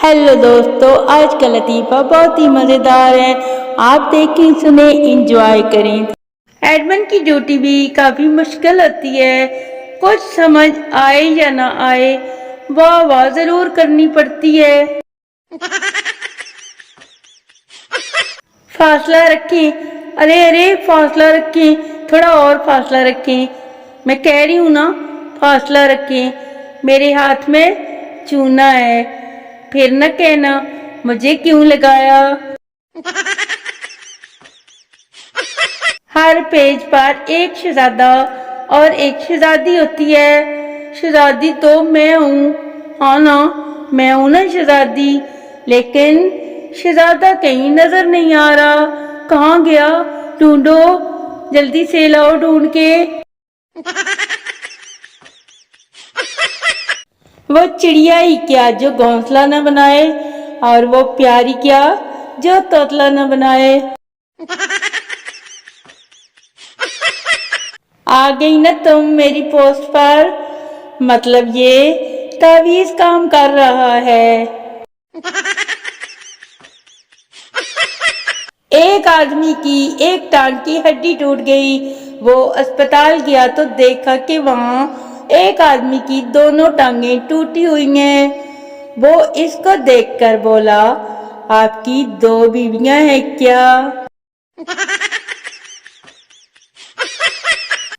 Hello दोस्तों, आज का लतीफ़ा बहुत ही मज़ेदार है। आप देखें, सुने, इंजॉय करें। एडमन की ड्यूटी भी काफ़ी मुश्किल होती है। कुछ समझ आए या ना आए, वाह वाह ज़रूर करनी पड़ती है। फासला रखें, अरे अरे फासला रखें, थोड़ा और फासला रखें। मैं कह रही हूँ ना, फासला रखें। मेरे हाथ में चूना है, फिर न कहना मुझे क्यों लगाया। हर पेज पर एक शहजादा और एक शहजादी होती है। शहजादी तो मैं हूँ, हाँ ना, मैं हूँ ना शहजादी, लेकिन शहजादा कहीं नजर नहीं आ रहा। कहाँ गया? ढूंढो, जल्दी से लाओ ढूंढ के। वो चिड़िया ही क्या जो घोंसला न बनाए, और वो प्यारी क्या जो तोतला न बनाए। आ गई न तुम मेरी पोस्ट पर, मतलब ये तावीज काम कर रहा है। एक आदमी की एक टांग की हड्डी टूट गई। वो अस्पताल गया तो देखा कि वहां एक आदमी की दोनों टांगें टूटी हुई हैं। वो इसको देखकर बोला, आपकी दो बीवियां हैं क्या?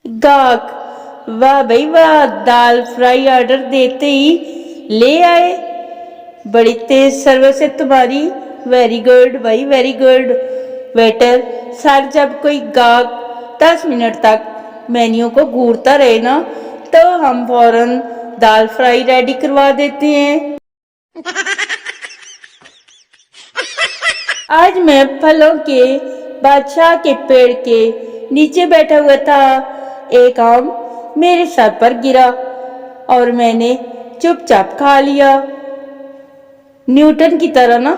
गाहक, वाह भाई वाह, दाल फ्राई ऑर्डर देते ही ले आए। बड़ी तेज सर्विस है तुम्हारी, वेरी गुड भाई वेरी गुड। वेटर, सर जब कोई गाहक 10 मिनट तक मेन्यू को घूरता रहे ना, तो हम फौरन दाल फ्राई रेडी करवा देते हैं। आज मैं फलों के बादशाह के पेड़ के नीचे बैठा हुआ था। एक आम मेरे सर पर गिरा और मैंने चुपचाप खा लिया। न्यूटन की तरह ना,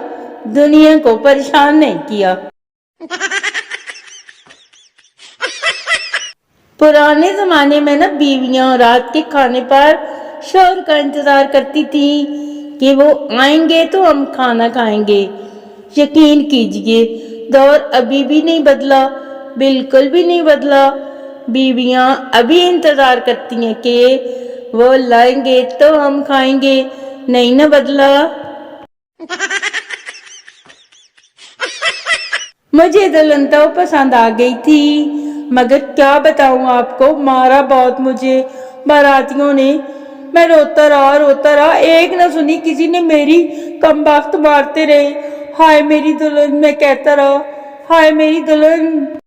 दुनिया को परेशान नहीं किया। पुराने जमाने में ना बीवियां रात के खाने पर शौहर का इंतजार करती थी कि वो आएंगे तो हम खाना खाएंगे। यकीन कीजिए, दौर अभी भी नहीं बदला, बिल्कुल भी नहीं बदला। बीवियां अभी इंतजार करती हैं कि वो लाएंगे तो हम खाएंगे, नहीं ना बदला। मुझे दुल्हन तो पसंद आ गई थी, मगर क्या बताऊं आपको, मारा बहुत मुझे बारातियों ने। मैं रोता रहा, एक ना सुनी किसी ने मेरी, कमबख्त मारते रहे। हाय मेरी दुल्हन, मैं कहता रहा, हाय मेरी दुल्हन।